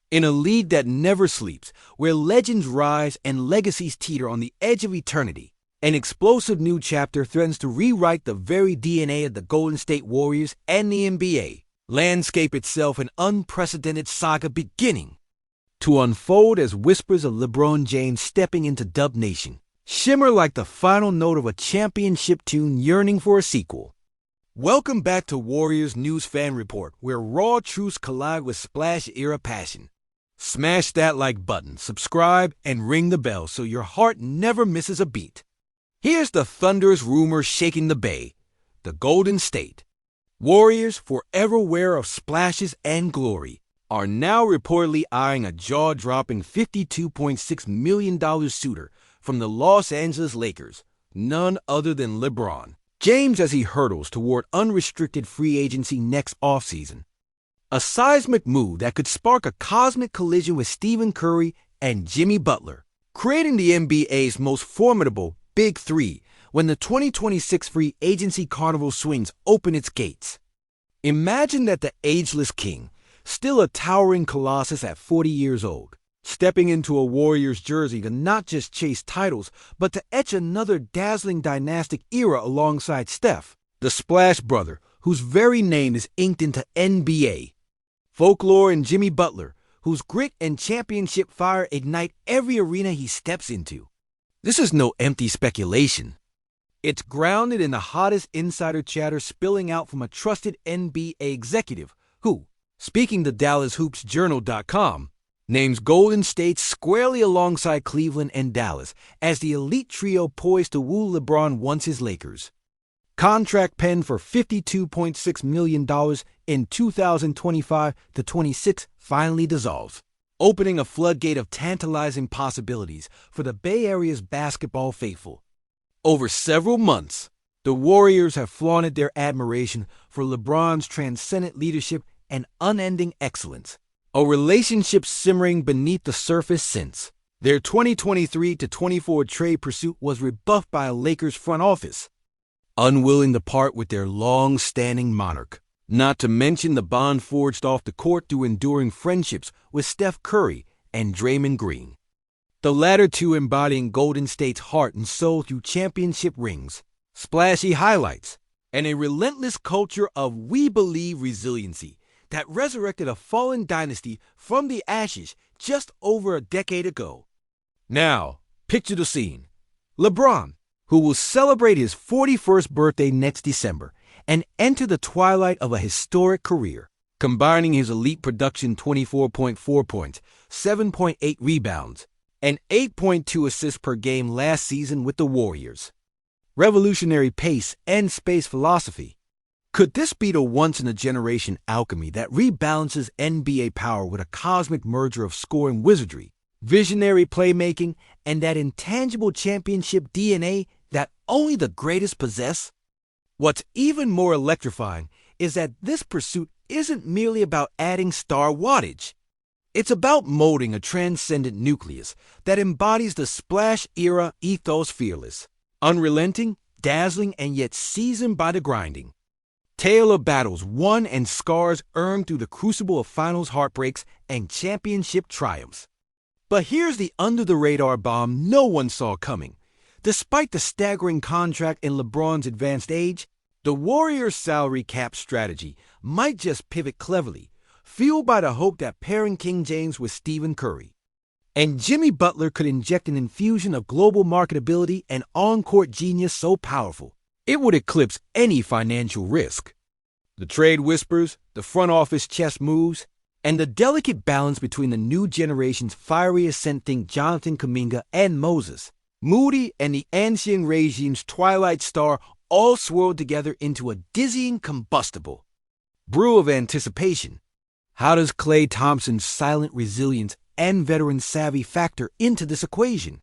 In a league that never sleeps, where legends rise and legacies teeter on the edge of eternity, an explosive new chapter threatens to rewrite the very DNA of the Golden State Warriors and the NBA. Landscape itself an unprecedented saga beginning to unfold as whispers of LeBron James stepping into Dub Nation shimmer like the final note of a championship tune yearning for a sequel. Welcome back to Warriors News Fan Report, where raw truths collide with splash-era passion. Smash that like button, subscribe, and ring the bell so your heart never misses a beat. Here's the thunderous rumor shaking the Bay. The Golden State Warriors, forever aware of splashes and glory, are now reportedly eyeing a jaw-dropping $52.6 million suitor from the Los Angeles Lakers, none other than LeBron James, as he hurtles toward unrestricted free agency next offseason. A seismic move that could spark a cosmic collision with Stephen Curry and Jimmy Butler, creating the NBA's most formidable Big Three when the 2026 free agency carnival swings open its gates. Imagine that the ageless king, still a towering colossus at 40 years old, stepping into a Warriors jersey to not just chase titles, but to etch another dazzling dynastic era alongside Steph, the Splash Brother, whose very name is inked into NBA folklore, and Jimmy Butler, whose grit and championship fire ignite every arena he steps into. This is no empty speculation. It's grounded in the hottest insider chatter spilling out from a trusted NBA executive who, speaking to DallasHoopsJournal.com, names Golden State squarely alongside Cleveland and Dallas as the elite trio poised to woo LeBron once his Lakers. Contract penned for $52.6 million in 2025-26 finally dissolves, opening a floodgate of tantalizing possibilities for the Bay Area's basketball faithful. Over several months, the Warriors have flaunted their admiration for LeBron's transcendent leadership and unending excellence, a relationship simmering beneath the surface since their 2023-24 trade pursuit was rebuffed by a Lakers front office, unwilling to part with their long-standing monarch, not to mention the bond forged off the court through enduring friendships with Steph Curry and Draymond Green, the latter two embodying Golden State's heart and soul through championship rings, splashy highlights, and a relentless culture of "we believe" resiliency that resurrected a fallen dynasty from the ashes just over a decade ago. Now, picture the scene. LeBron, who will celebrate his 41st birthday next December and enter the twilight of a historic career, combining his elite production 24.4 points, 7.8 rebounds, and 8.2 assists per game last season with the Warriors. Revolutionary pace and space philosophy. Could this be the once-in-a-generation alchemy that rebalances NBA power with a cosmic merger of scoring wizardry, visionary playmaking, and that intangible championship DNA that only the greatest possess? What's even more electrifying is that this pursuit isn't merely about adding star wattage. It's about molding a transcendent nucleus that embodies the splash-era ethos, fearless, unrelenting, dazzling, and yet seasoned by the grinding. Tale of battles won and scars earned through the crucible of finals heartbreaks and championship triumphs. But here's the under-the-radar bomb no one saw coming. Despite the staggering contract and LeBron's advanced age, the Warriors' salary cap strategy might just pivot cleverly, fueled by the hope that pairing King James with Stephen Curry and Jimmy Butler could inject an infusion of global marketability and on-court genius so powerful it would eclipse any financial risk. The trade whispers, the front office chess moves, and the delicate balance between the new generation's fiery ascending Jonathan Kuminga and Moses Moody and the ancient regime's twilight star all swirled together into a dizzying combustible brew of anticipation. How does Klay Thompson's silent resilience and veteran savvy factor into this equation?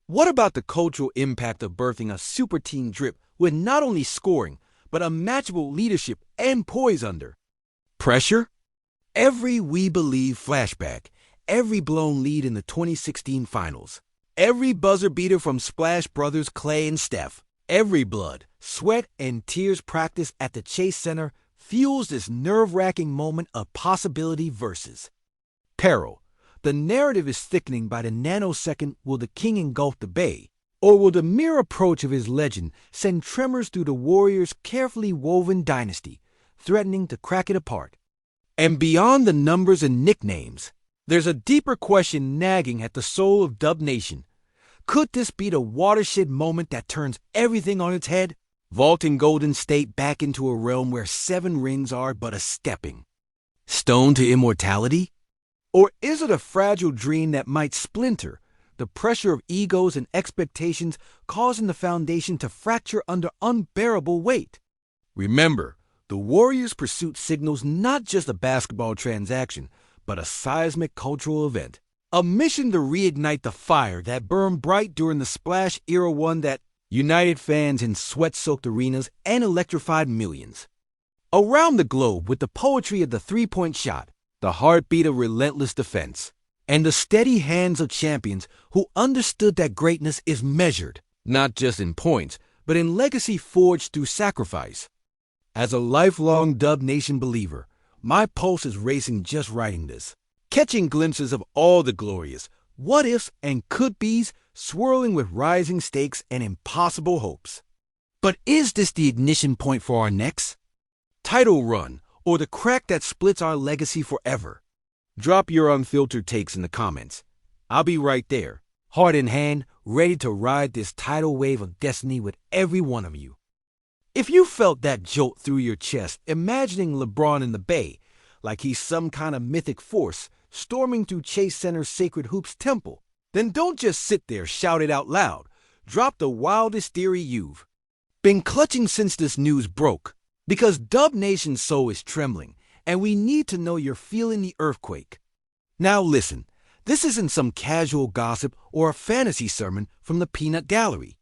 What about the cultural impact of birthing a super team drip with not only scoring, but unmatchable leadership and poise under pressure? Every "we believe" flashback, every blown lead in the 2016 finals, every buzzer beater from Splash Brothers Klay and Steph, every blood, sweat, and tears practiced at the Chase Center fuels this nerve-wracking moment of possibility versus peril, The narrative is thickening by the nanosecond. Will the king engulf the Bay? Or will the mere approach of his legend send tremors through the Warriors' carefully woven dynasty, threatening to crack it apart? And beyond the numbers and nicknames, there's a deeper question nagging at the soul of Dub Nation. Could this be the watershed moment that turns everything on its head, vaulting Golden State back into a realm where 7 rings are but a stepping stone to immortality? Or is it a fragile dream that might splinter, the pressure of egos and expectations causing the foundation to fracture under unbearable weight? Remember, the Warriors' pursuit signals not just a basketball transaction, but a seismic cultural event. A mission to reignite the fire that burned bright during the Splash era, one that united fans in sweat-soaked arenas and electrified millions. Around the globe, with the poetry of the three-point shot, the heartbeat of relentless defense, and the steady hands of champions who understood that greatness is measured, not just in points, but in legacy forged through sacrifice. As a lifelong Dub Nation believer, my pulse is racing just writing this, catching glimpses of all the glorious what-ifs and could-bes swirling with rising stakes and impossible hopes. But is this the ignition point for our next title run, or the crack that splits our legacy forever? Drop your unfiltered takes in the comments. I'll be right there, heart in hand, ready to ride this tidal wave of destiny with every one of you. If you felt that jolt through your chest, imagining LeBron in the Bay, like he's some kind of mythic force storming through Chase Center's Sacred Hoops temple, then don't just sit there, shout it out loud. Drop the wildest theory you've been clutching since this news broke, because Dub Nation's soul is trembling, and we need to know you're feeling the earthquake. Now listen, this isn't some casual gossip or a fantasy sermon from the peanut gallery.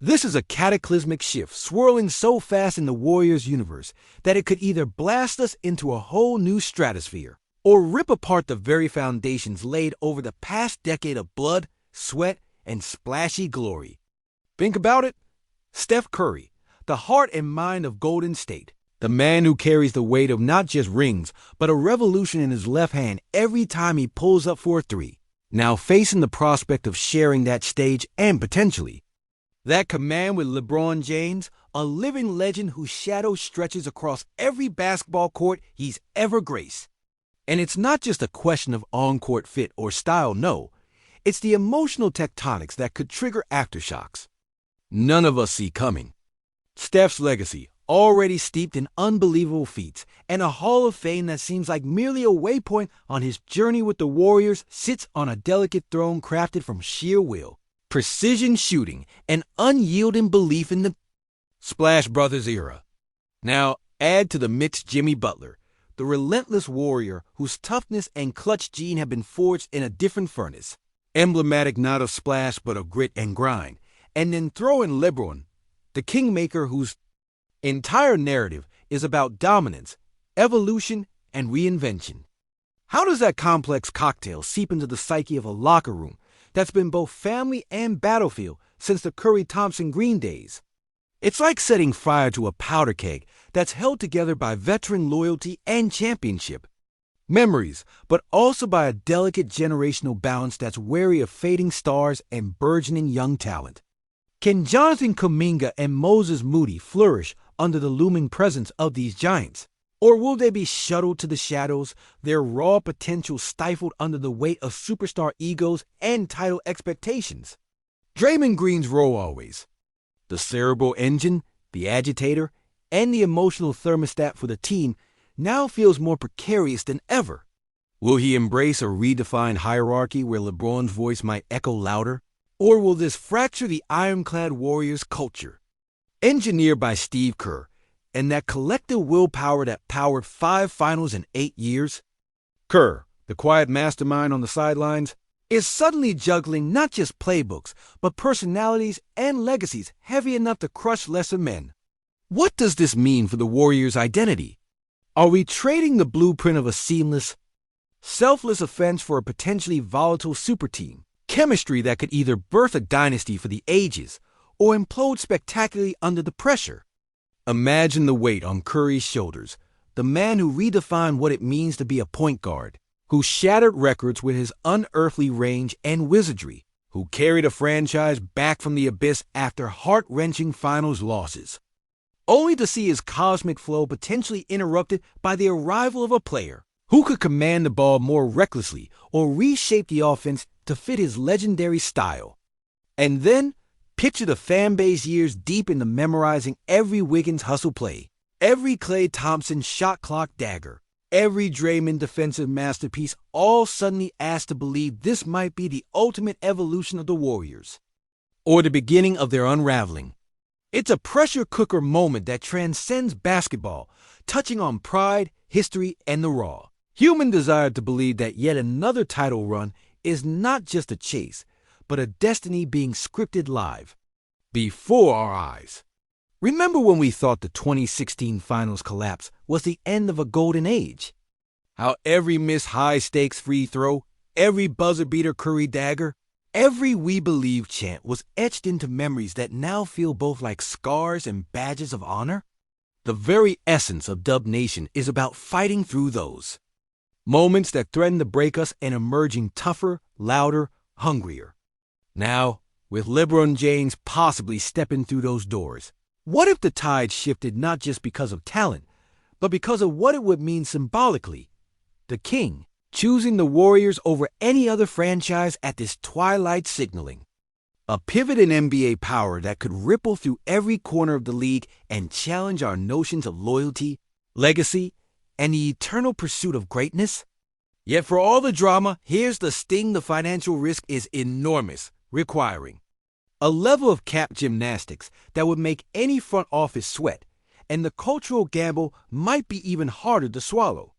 This is a cataclysmic shift swirling so fast in the Warriors universe that it could either blast us into a whole new stratosphere or rip apart the very foundations laid over the past decade of blood, sweat, and splashy glory. Think about it. Steph Curry, the heart and mind of Golden State, the man who carries the weight of not just rings, but a revolution in his left hand every time he pulls up for a three, now facing the prospect of sharing that stage and potentially that command with LeBron James, a living legend whose shadow stretches across every basketball court he's ever graced. And it's not just a question of on-court fit or style, no. It's the emotional tectonics that could trigger aftershocks none of us see coming. Steph's legacy, already steeped in unbelievable feats, and a Hall of Fame that seems like merely a waypoint on his journey with the Warriors, sits on a delicate throne crafted from sheer will, precision shooting, and unyielding belief in the Splash Brothers era. Now, add to the mix Jimmy Butler, the relentless warrior whose toughness and clutch gene have been forged in a different furnace, emblematic not of splash but of grit and grind. And then throw in LeBron, the kingmaker whose entire narrative is about dominance, evolution, and reinvention. How does that complex cocktail seep into the psyche of a locker room that's been both family and battlefield since the Curry-Thompson-Green days? It's like setting fire to a powder keg that's held together by veteran loyalty and championship memories, but also by a delicate generational balance that's wary of fading stars and burgeoning young talent. Can Jonathan Kuminga and Moses Moody flourish under the looming presence of these giants? Or will they be shuttled to the shadows, their raw potential stifled under the weight of superstar egos and title expectations? Draymond Green's role always, the cerebral engine, the agitator, and the emotional thermostat for the team, now feels more precarious than ever. Will he embrace a redefined hierarchy where LeBron's voice might echo louder? Or will this fracture the ironclad Warriors culture, engineered by Steve Kerr, and that collective willpower that powered 5 finals in 8 years? Kerr, the quiet mastermind on the sidelines, is suddenly juggling not just playbooks, but personalities and legacies heavy enough to crush lesser men. What does this mean for the Warriors' identity? Are we trading the blueprint of a seamless, selfless offense for a potentially volatile super team? Chemistry that could either birth a dynasty for the ages or implode spectacularly under the pressure. Imagine the weight on Curry's shoulders, the man who redefined what it means to be a point guard, who shattered records with his unearthly range and wizardry, who carried a franchise back from the abyss after heart-wrenching finals losses, only to see his cosmic flow potentially interrupted by the arrival of a player who could command the ball more recklessly or reshape the offense to fit his legendary style. And then, picture the fanbase years deep into memorizing every Wiggins hustle play, every Klay Thompson shot clock dagger, every Draymond defensive masterpiece, all suddenly asked to believe this might be the ultimate evolution of the Warriors, or the beginning of their unraveling. It's a pressure cooker moment that transcends basketball, touching on pride, history, and the raw human desire to believe that yet another title run is not just a chase, but a destiny being scripted live, before our eyes. Remember when we thought the 2016 Finals collapse was the end of a golden age? How every missed high-stakes free throw, every buzzer-beater Curry dagger, every "We Believe" chant was etched into memories that now feel both like scars and badges of honor? The very essence of Dub Nation is about fighting through those moments that threaten to break us and emerging tougher, louder, hungrier. Now, with LeBron James possibly stepping through those doors, what if the tide shifted not just because of talent, but because of what it would mean symbolically? The King choosing the Warriors over any other franchise at this twilight signaling. A pivot in NBA power that could ripple through every corner of the league and challenge our notions of loyalty, legacy, and the eternal pursuit of greatness? Yet for all the drama, here's the sting: the financial risk is enormous, requiring a level of cap gymnastics that would make any front office sweat, and the cultural gamble might be even harder to swallow.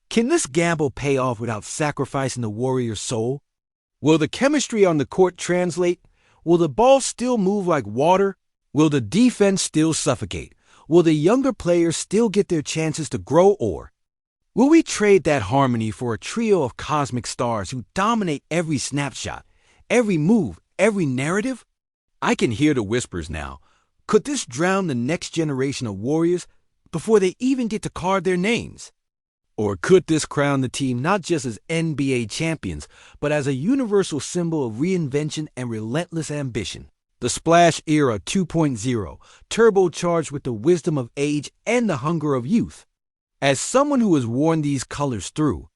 Can this gamble pay off without sacrificing the Warriors' soul? Will the chemistry on the court translate? Will the ball still move like water? Will the defense still suffocate? Will the younger players still get their chances to grow, or will we trade that harmony for a trio of cosmic stars who dominate every snapshot, every move, every narrative? I can hear the whispers now. Could this drown the next generation of Warriors before they even get to carve their names? Or could this crown the team not just as NBA champions, but as a universal symbol of reinvention and relentless ambition? The Splash Era 2.0, turbocharged with the wisdom of age and the hunger of youth. As someone who has worn these colors through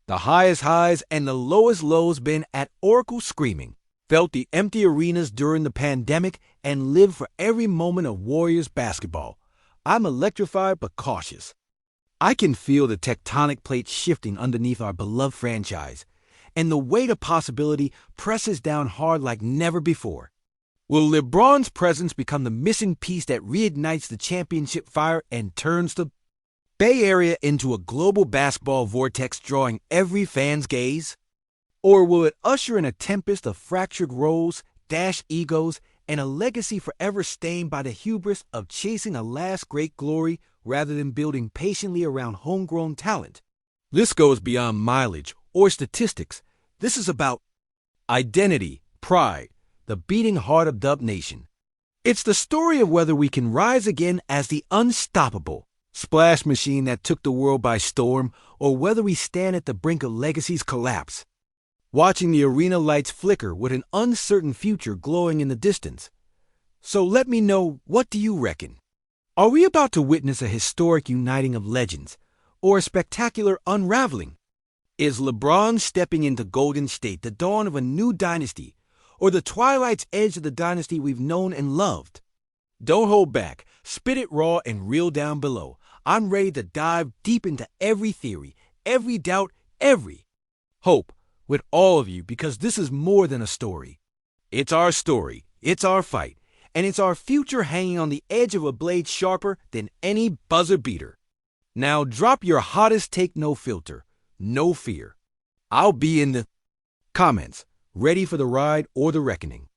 the highest highs and the lowest lows, been at Oracle screaming, felt the empty arenas during the pandemic, and lived for every moment of Warriors basketball, I'm electrified but cautious. I can feel the tectonic plates shifting underneath our beloved franchise, and the weight of possibility presses down hard like never before. Will LeBron's presence become the missing piece that reignites the championship fire and turns the Bay Area into a global basketball vortex drawing every fan's gaze? Or will it usher in a tempest of fractured roles, dashed egos, and a legacy forever stained by the hubris of chasing a last great glory rather than building patiently around homegrown talent? This goes beyond mileage or statistics. This is about identity, pride, the beating heart of Dub Nation. It's the story of whether we can rise again as the unstoppable splash machine that took the world by storm, or whether we stand at the brink of legacy's collapse, watching the arena lights flicker with an uncertain future glowing in the distance. So let me know, what do you reckon? Are we about to witness a historic uniting of legends, or a spectacular unraveling? Is LeBron stepping into Golden State the dawn of a new dynasty, or the twilight's edge of the dynasty we've known and loved? Don't hold back. Spit it raw and reel down below. I'm ready to dive deep into every theory, every doubt, every hope with all of you, because this is more than a story. It's our story, it's our fight, and it's our future hanging on the edge of a blade sharper than any buzzer beater. Now drop your hottest take, no filter, no fear. I'll be in the comments, ready for the ride or the reckoning.